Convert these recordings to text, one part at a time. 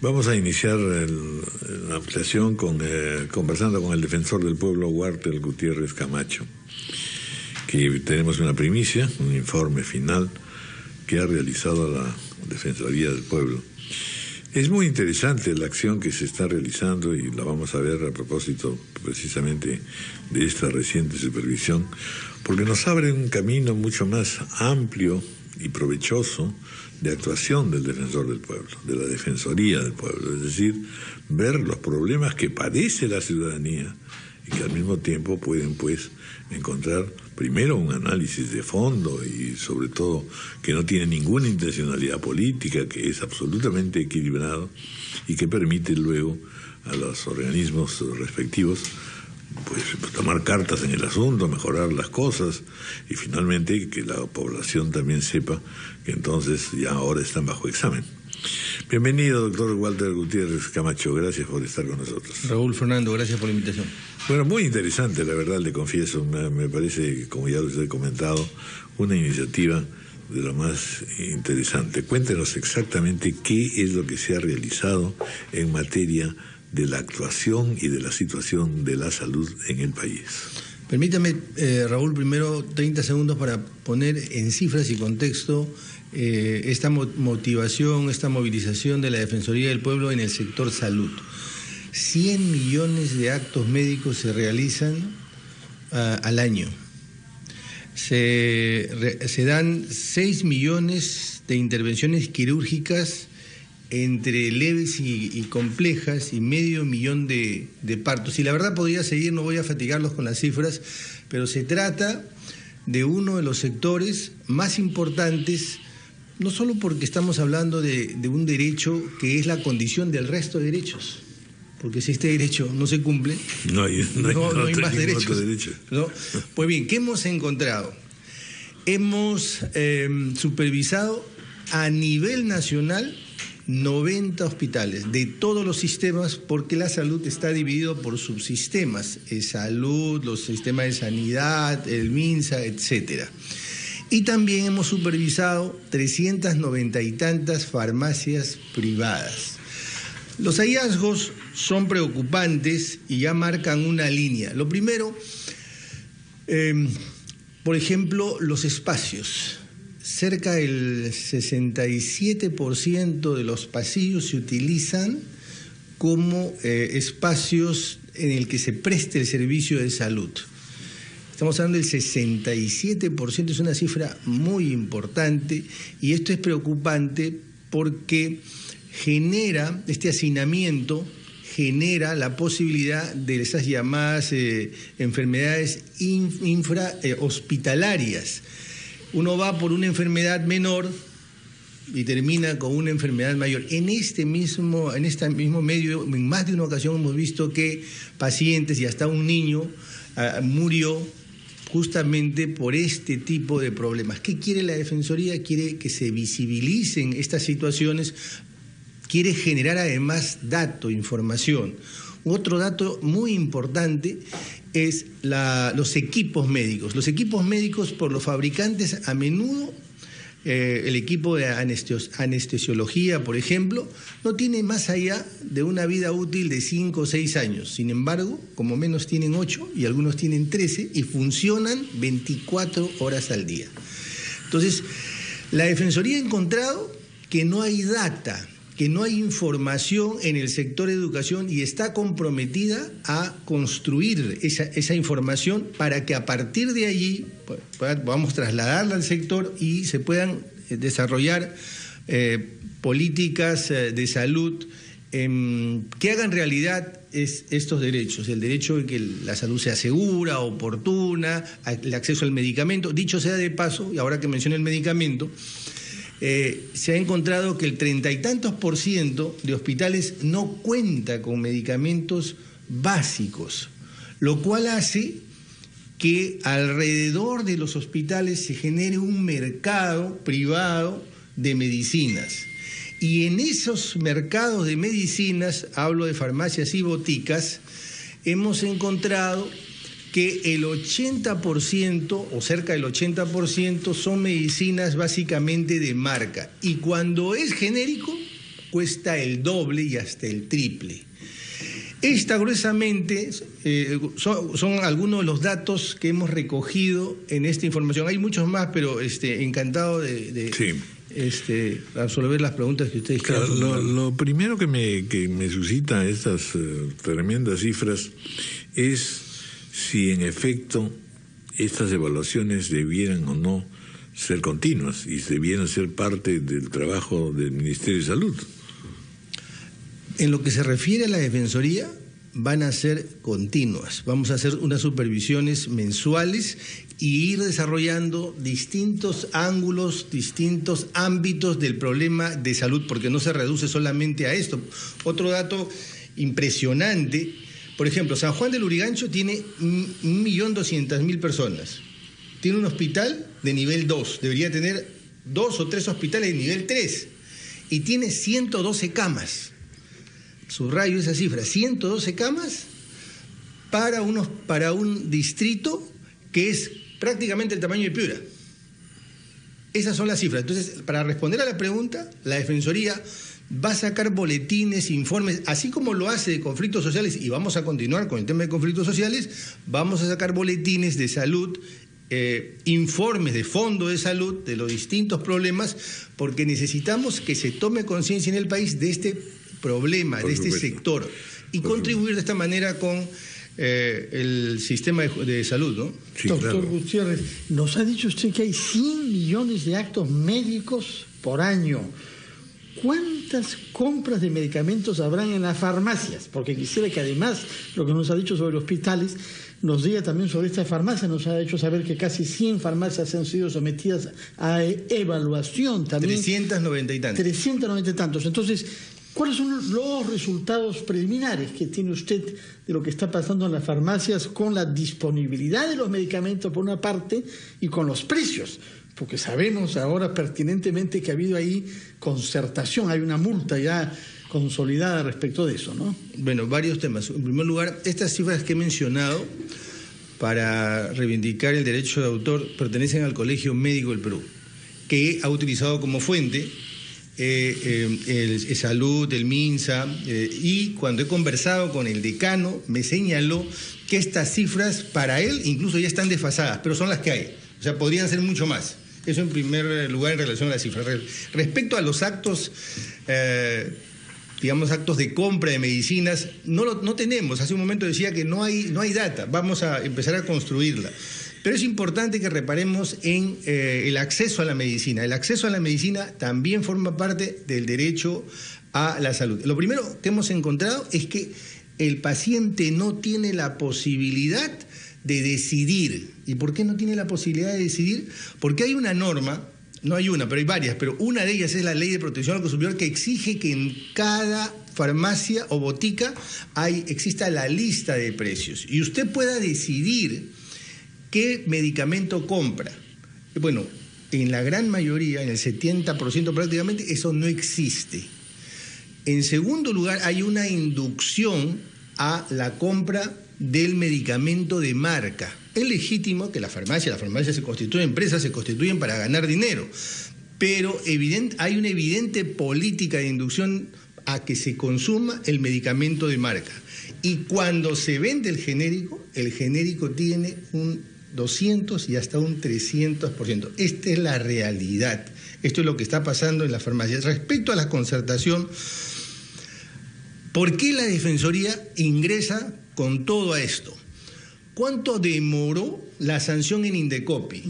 Vamos a iniciar la ampliación conversando con el defensor del pueblo, Walter Gutiérrez Camacho, que tenemos una primicia, un informe final que ha realizado la Defensoría del Pueblo. Es muy interesante la acción que se está realizando y la vamos a ver a propósito precisamente de esta reciente supervisión, porque nos abre un camino mucho más amplio y provechoso de actuación del defensor del pueblo, de la Defensoría del Pueblo, es decir, ver los problemas que padece la ciudadanía y que al mismo tiempo pueden pues encontrar primero un análisis de fondo y sobre todo que no tiene ninguna intencionalidad política, que es absolutamente equilibrado y que permite luego a los organismos respectivos pues tomar cartas en el asunto, mejorar las cosas y finalmente que la población también sepa que entonces ya ahora están bajo examen. Bienvenido, doctor Walter Gutiérrez Camacho, gracias por estar con nosotros. Raúl, Fernando, gracias por la invitación. Bueno, muy interesante, la verdad, le confieso, me parece, como ya les he comentado, una iniciativa de lo más interesante. Cuéntenos exactamente qué es lo que se ha realizado en materia de la actuación y de la situación de la salud en el país. Permítame, Raúl, primero 30 segundos para poner en cifras y contexto esta motivación, esta movilización de la Defensoría del Pueblo en el sector salud. 100 millones de actos médicos se realizan al año. Se dan 6 millones de intervenciones quirúrgicas entre leves y complejas y medio millón de partos. Y la verdad podría seguir, no voy a fatigarlos con las cifras, pero se trata de uno de los sectores más importantes, no solo porque estamos hablando de un derecho que es la condición del resto de derechos, porque si este derecho no se cumple, no hay más derechos. ¿No? Pues bien, ¿qué hemos encontrado? Hemos supervisado a nivel nacional 90 hospitales de todos los sistemas, porque la salud está dividido por subsistemas, salud, los sistemas de sanidad, el MINSA, etcétera. Y también hemos supervisado 390 y tantas farmacias privadas. Los hallazgos son preocupantes y ya marcan una línea. Lo primero, por ejemplo, los espacios. Cerca del 67% de los pasillos se utilizan como espacios en el que se preste el servicio de salud. Estamos hablando del 67%, es una cifra muy importante y esto es preocupante porque este hacinamiento genera la posibilidad de esas llamadas enfermedades infrahospitalarias. Uno va por una enfermedad menor y termina con una enfermedad mayor. En este mismo medio, en más de una ocasión hemos visto que pacientes y hasta un niño murió justamente por este tipo de problemas. ¿Qué quiere la Defensoría? Quiere que se visibilicen estas situaciones, quiere generar además información. Otro dato muy importante es los equipos médicos. Los equipos médicos por los fabricantes a menudo, el equipo de anestesiología, por ejemplo, no tiene más allá de una vida útil de 5 o 6 años. Sin embargo, como menos tienen 8 y algunos tienen 13 y funcionan 24 horas al día. Entonces, la Defensoría ha encontrado que no hay data, que no hay información en el sector de educación y está comprometida a construir esa información para que a partir de allí podamos trasladarla al sector y se puedan desarrollar políticas de salud que hagan realidad estos derechos, el derecho de que la salud sea segura, oportuna, el acceso al medicamento. Dicho sea de paso, y ahora que mencioné el medicamento, se ha encontrado que el 30 y tantos % de hospitales no cuenta con medicamentos básicos, lo cual hace que alrededor de los hospitales se genere un mercado privado de medicinas. Y en esos mercados de medicinas, hablo de farmacias y boticas, hemos encontrado que el 80% o cerca del 80% son medicinas básicamente de marca. Y cuando es genérico, cuesta el doble y hasta el triple. Esta gruesamente son algunos de los datos que hemos recogido en esta información. Hay muchos más, pero encantado de resolver las preguntas que ustedes quieran. Lo primero que me suscita estas tremendas cifras es si en efecto estas evaluaciones debieran o no ser continuas y debieran ser parte del trabajo del Ministerio de Salud. En lo que se refiere a la Defensoría, van a ser continuas. Vamos a hacer unas supervisiones mensuales y ir desarrollando distintos ángulos, distintos ámbitos del problema de salud, porque no se reduce solamente a esto. Otro dato impresionante, por ejemplo, San Juan del Lurigancho tiene 1.200.000 personas. Tiene un hospital de nivel 2, debería tener 2 o 3 hospitales de nivel 3, y tiene 112 camas. Subrayo esa cifra, 112 camas para un distrito que es prácticamente el tamaño de Piura. Esas son las cifras. Entonces, para responder a la pregunta, la Defensoría va a sacar boletines, informes, así como lo hace de conflictos sociales, y vamos a continuar con el tema de conflictos sociales, vamos a sacar boletines de salud, informes de fondo de salud de los distintos problemas, porque necesitamos que se tome conciencia en el país de este problema, de este sector, y contribuir de esta manera con el sistema de salud, ¿no? Sí, doctor, claro. Gutiérrez, nos ha dicho usted que hay 100 millones de actos médicos por año. ¿Cuántas compras de medicamentos habrán en las farmacias? Porque quisiera que además, lo que nos ha dicho sobre hospitales, nos diga también sobre esta farmacia. Nos ha hecho saber que casi 100 farmacias han sido sometidas a evaluación también. 390 y tantos. 390 y tantos. Entonces, ¿cuáles son los resultados preliminares que tiene usted de lo que está pasando en las farmacias con la disponibilidad de los medicamentos por una parte y con los precios? Porque sabemos ahora pertinentemente que ha habido ahí concertación, hay una multa ya consolidada respecto de eso, ¿no? Bueno, varios temas. En primer lugar, estas cifras que he mencionado para reivindicar el derecho de autor pertenecen al Colegio Médico del Perú, que ha utilizado como fuente el Salud, el MINSA, y cuando he conversado con el decano me señaló que estas cifras para él incluso ya están desfasadas, pero son las que hay, o sea, podrían ser mucho más. Eso en primer lugar en relación a las cifras. Respecto a los actos, actos de compra de medicinas, no tenemos. Hace un momento decía que no hay data, vamos a empezar a construirla. Pero es importante que reparemos en el acceso a la medicina. El acceso a la medicina también forma parte del derecho a la salud. Lo primero que hemos encontrado es que el paciente no tiene la posibilidad de decidir. ¿Y por qué no tiene la posibilidad de decidir? Porque hay una norma, no hay una, pero hay varias, pero una de ellas es la Ley de Protección al Consumidor, que exige que en cada farmacia o botica exista la lista de precios y usted pueda decidir qué medicamento compra. Bueno, en la gran mayoría, en el 70% prácticamente, eso no existe. En segundo lugar, hay una inducción a la compra del medicamento de marca. Es legítimo que las farmacias se constituyen empresas, se constituyen para ganar dinero, pero hay una evidente política de inducción a que se consuma el medicamento de marca. Y cuando se vende el genérico tiene un 200 y hasta un 300%. Esta es la realidad. Esto es lo que está pasando en las farmacias. Respecto a la concertación, ¿por qué la Defensoría ingresa con todo a esto? ¿Cuánto demoró la sanción en Indecopi?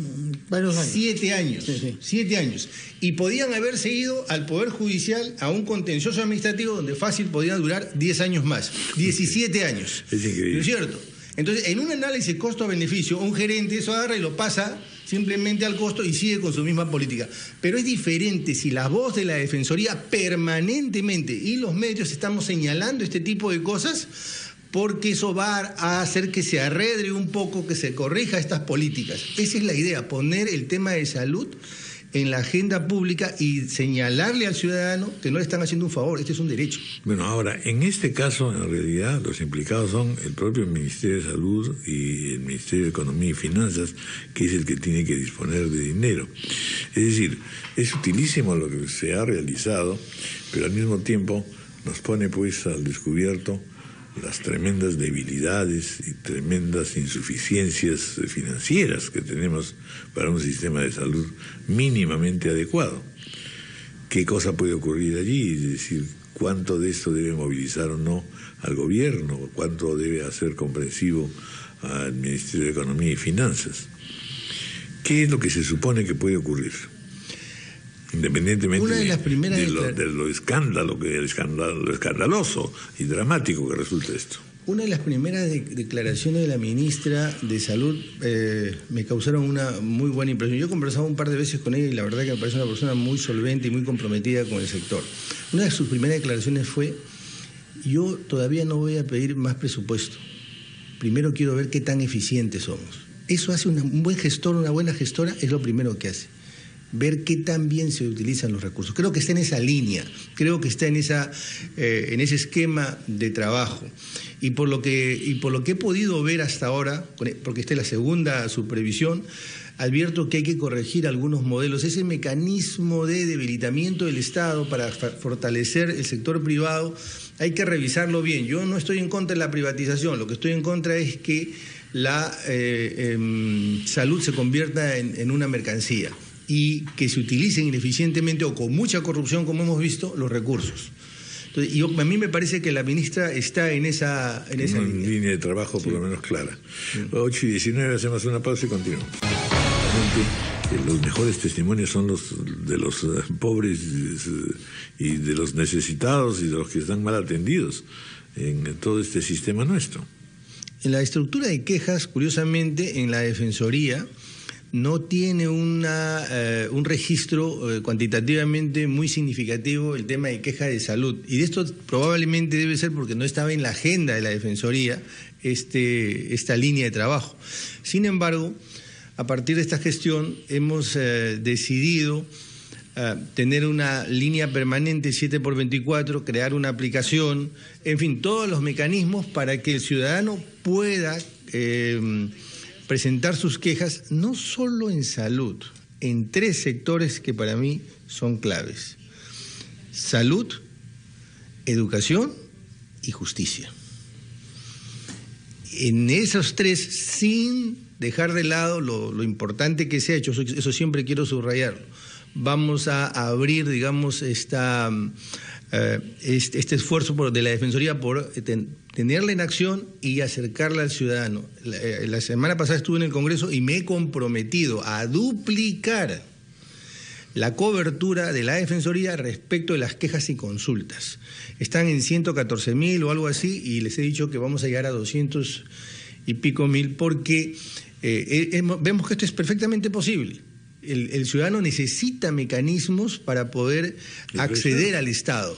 Varios años. 7 años. Sí. 7 años. Y podían haberse ido al Poder Judicial a un contencioso administrativo donde fácil podía durar 10 años más. 17 años. Es increíble. ¿No es cierto? Entonces, en un análisis costo-beneficio, un gerente eso agarra y lo pasa simplemente al costo y sigue con su misma política. Pero es diferente si la voz de la Defensoría permanentemente y los medios estamos señalando este tipo de cosas, porque eso va a hacer que se arredre un poco, que se corrija estas políticas. Esa es la idea, poner el tema de salud en la agenda pública y señalarle al ciudadano que no le están haciendo un favor, este es un derecho. Bueno, ahora, en este caso, en realidad, los implicados son el propio Ministerio de Salud y el Ministerio de Economía y Finanzas, que es el que tiene que disponer de dinero. Es decir, es utilísimo lo que se ha realizado, pero al mismo tiempo nos pone pues al descubierto las tremendas debilidades y tremendas insuficiencias financieras que tenemos para un sistema de salud mínimamente adecuado. ¿Qué cosa puede ocurrir allí? Es decir, ¿cuánto de esto debe movilizar o no al gobierno? ¿Cuánto debe hacer comprensivo al Ministerio de Economía y Finanzas? ¿Qué es lo que se supone que puede ocurrir? Independientemente de lo escandaloso y dramático que resulta esto. Una de las primeras declaraciones de la ministra de Salud me causaron una muy buena impresión. Yo he conversado un par de veces con ella y la verdad que me parece una persona muy solvente y muy comprometida con el sector. Una de sus primeras declaraciones fue: yo todavía no voy a pedir más presupuesto. Primero quiero ver qué tan eficientes somos. Eso hace un buen gestor, una buena gestora, es lo primero que hace. Ver qué tan bien se utilizan los recursos. Creo que está en esa línea, creo que está en ese esquema de trabajo. Y por lo que he podido ver hasta ahora, porque esta es la segunda supervisión, advierto que hay que corregir algunos modelos. Ese mecanismo de debilitamiento del Estado para fortalecer el sector privado, hay que revisarlo bien. Yo no estoy en contra de la privatización, lo que estoy en contra es que la salud se convierta en una mercancía y que se utilicen ineficientemente o con mucha corrupción, como hemos visto, los recursos. Entonces, a mí me parece que la ministra está en esa línea de trabajo por lo menos clara. 8:19, hacemos una pausa y continuamos. Los mejores testimonios son los de los pobres y de los necesitados y de los que están mal atendidos en todo este sistema nuestro. En la estructura de quejas, curiosamente, en la Defensoría no tiene un registro cuantitativamente muy significativo el tema de queja de salud. Y de esto probablemente debe ser porque no estaba en la agenda de la Defensoría esta línea de trabajo. Sin embargo, a partir de esta gestión hemos decidido tener una línea permanente 7x24, crear una aplicación, en fin, todos los mecanismos para que el ciudadano pueda presentar sus quejas no solo en salud, en 3 sectores que para mí son claves: salud, educación y justicia. En esos 3, sin dejar de lado lo importante que se ha hecho, eso siempre quiero subrayarlo, vamos a abrir, digamos, este esfuerzo de la Defensoría por tenerla en acción y acercarla al ciudadano. La semana pasada estuve en el Congreso y me he comprometido a duplicar la cobertura de la Defensoría respecto de las quejas y consultas. Están en 114.000 o algo así y les he dicho que vamos a llegar a 200 y pico mil porque vemos que esto es perfectamente posible. El ciudadano necesita mecanismos para poder acceder al Estado.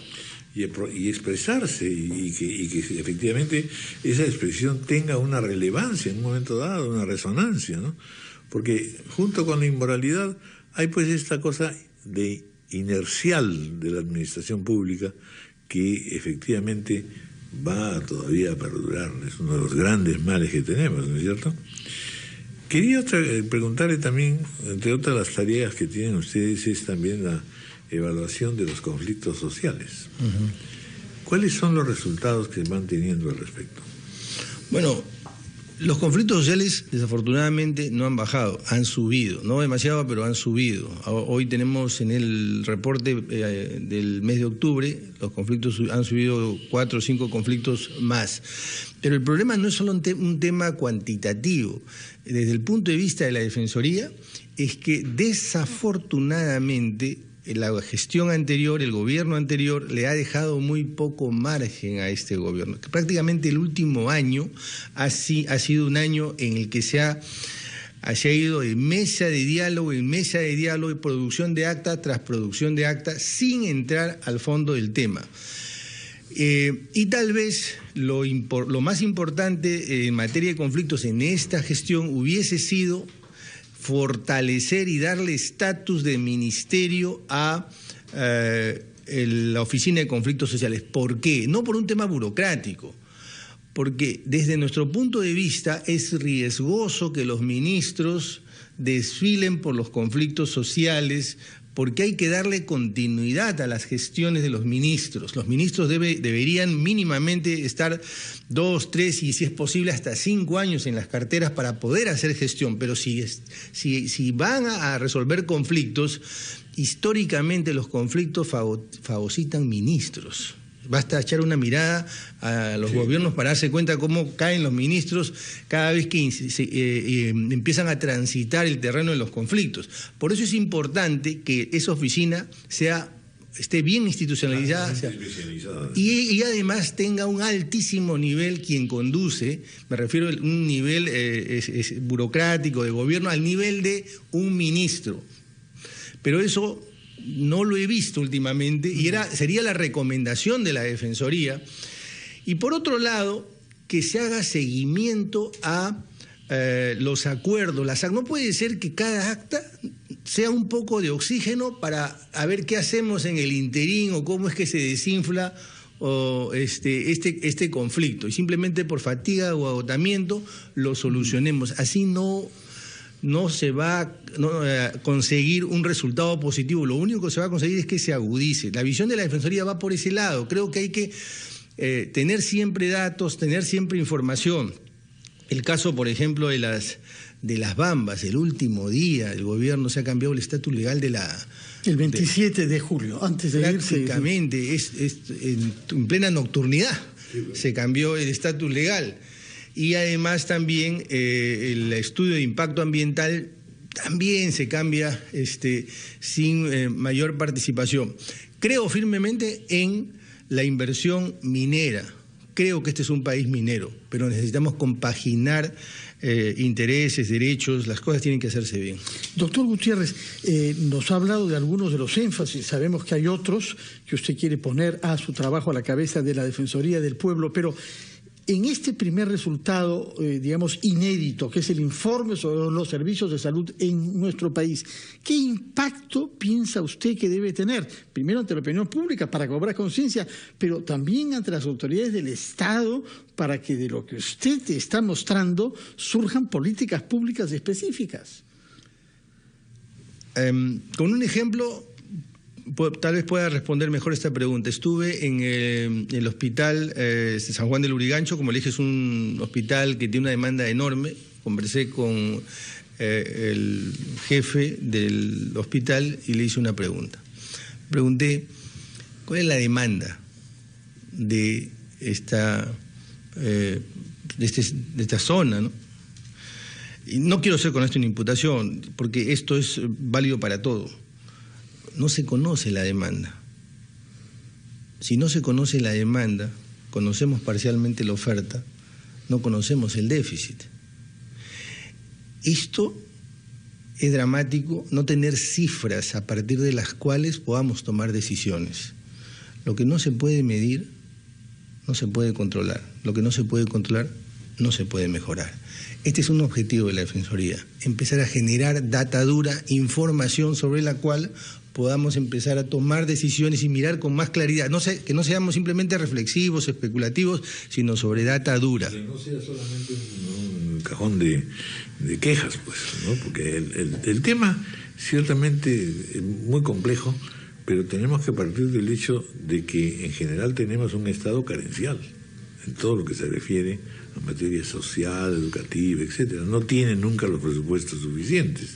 Y expresarse y que efectivamente esa expresión tenga una relevancia en un momento dado, una resonancia, ¿no? Porque junto con la inmoralidad hay pues esta cosa de inercial de la administración pública que efectivamente va todavía a perdurar, es uno de los grandes males que tenemos, ¿no es cierto? Quería preguntarle también, entre otras las tareas que tienen ustedes, es también la evaluación de los conflictos sociales. Uh-huh. ¿Cuáles son los resultados que van teniendo al respecto? Bueno, los conflictos sociales desafortunadamente no han bajado, han subido, no demasiado, pero han subido. Hoy tenemos en el reporte del mes de octubre, los conflictos han subido 4 o 5 conflictos más. Pero el problema no es solo un tema cuantitativo. Desde el punto de vista de la Defensoría, es que desafortunadamente la gestión anterior, el gobierno anterior, le ha dejado muy poco margen a este gobierno. Que prácticamente el último año ha sido un año en el que se ha ido de mesa de diálogo en mesa de diálogo y producción de acta tras producción de acta sin entrar al fondo del tema. Y tal vez lo más importante en materia de conflictos en esta gestión hubiese sido fortalecer y darle estatus de ministerio a la Oficina de Conflictos Sociales. ¿Por qué? No por un tema burocrático, porque desde nuestro punto de vista es riesgoso que los ministros desfilen por los conflictos sociales, porque hay que darle continuidad a las gestiones de los ministros. Los ministros deberían mínimamente estar 2, 3 y si es posible hasta 5 años en las carteras para poder hacer gestión, pero si van a resolver conflictos, históricamente los conflictos fagocitan ministros. Basta echar una mirada a los gobiernos para darse cuenta cómo caen los ministros cada vez que empiezan a transitar el terreno de los conflictos. Por eso es importante que esa oficina esté bien institucionalizada y además tenga un altísimo nivel quien conduce, me refiero a un nivel burocrático de gobierno al nivel de un ministro. Pero eso no lo he visto últimamente y sería la recomendación de la Defensoría. Y por otro lado, que se haga seguimiento a los acuerdos. No puede ser que cada acta sea un poco de oxígeno para ver qué hacemos en el interín o cómo es que se desinfla este conflicto. Y simplemente por fatiga o agotamiento lo solucionemos. Así no se va a conseguir un resultado positivo. Lo único que se va a conseguir es que se agudice. La visión de la Defensoría va por ese lado. Creo que hay que tener siempre datos, tener siempre información. El caso, por ejemplo, de las Bambas, el último día el gobierno se ha cambiado el estatus legal de la... El 27 de julio, antes de irse. Prácticamente, en plena nocturnidad se cambió el estatus legal. Y además también el estudio de impacto ambiental también se cambia sin mayor participación. Creo firmemente en la inversión minera. Creo que este es un país minero, pero necesitamos compaginar intereses, derechos, las cosas tienen que hacerse bien. Doctor Gutiérrez, nos ha hablado de algunos de los énfasis, sabemos que hay otros que usted quiere poner a su trabajo a la cabeza de la Defensoría del Pueblo, pero en este primer resultado, digamos, inédito, que es el informe sobre los servicios de salud en nuestro país, ¿qué impacto piensa usted que debe tener? Primero ante la opinión pública para cobrar conciencia, pero también ante las autoridades del Estado para que de lo que usted está mostrando surjan políticas públicas específicas. Con un ejemplo, tal vez pueda responder mejor esta pregunta. Estuve en el hospital San Juan del Lurigancho, como le dije, es un hospital que tiene una demanda enorme. Conversé con el jefe del hospital y le hice una pregunta. Pregunté, ¿cuál es la demanda de esta zona, ¿no? Y no quiero hacer con esto una imputación, porque esto es válido para todo. No se conoce la demanda. Si no se conoce la demanda, conocemos parcialmente la oferta, no conocemos el déficit. Esto es dramático, no tener cifras a partir de las cuales podamos tomar decisiones. Lo que no se puede medir, no se puede controlar. Lo que no se puede controlar, no se puede mejorar. Este es un objetivo de la Defensoría, empezar a generar data dura, información sobre la cual podamos empezar a tomar decisiones y mirar con más claridad. Que no seamos simplemente reflexivos, especulativos, sino sobre data dura. Que no sea solamente un cajón de quejas, pues, ¿no? Porque el tema ciertamente es muy complejo, pero tenemos que partir del hecho de que en general tenemos un Estado carencial en todo lo que se refiere a materia social, educativa, etcétera. No tienen nunca los presupuestos suficientes.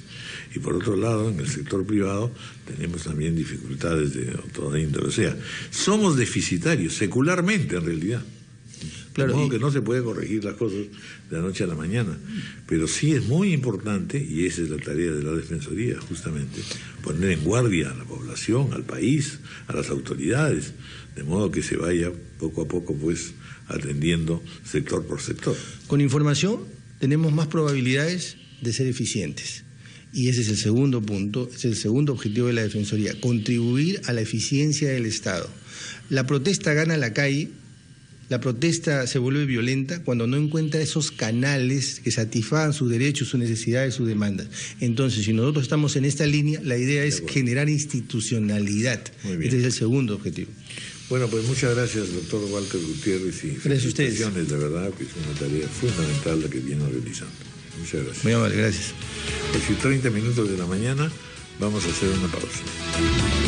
Y por otro lado, en el sector privado tenemos también dificultades de toda índole. O sea, somos deficitarios, secularmente en realidad. Claro, de modo que no se puede corregir las cosas de la noche a la mañana. Pero sí es muy importante, y esa es la tarea de la Defensoría, justamente, poner en guardia a la población, al país, a las autoridades, de modo que se vaya poco a poco, pues, atendiendo sector por sector. Con información tenemos más probabilidades de ser eficientes. Y ese es el segundo punto, es el segundo objetivo de la Defensoría, contribuir a la eficiencia del Estado. La protesta gana la calle la protesta se vuelve violenta cuando no encuentra esos canales que satisfagan sus derechos, sus necesidades, sus demandas. Entonces, si nosotros estamos en esta línea, la idea es generar institucionalidad. Este es el segundo objetivo. Bueno, pues muchas gracias, doctor Walter Gutiérrez, y felicitaciones, de verdad, que es una tarea fundamental la que viene realizando. Muchas gracias. Muy amable, gracias. 30 minutos de la mañana, vamos a hacer una pausa.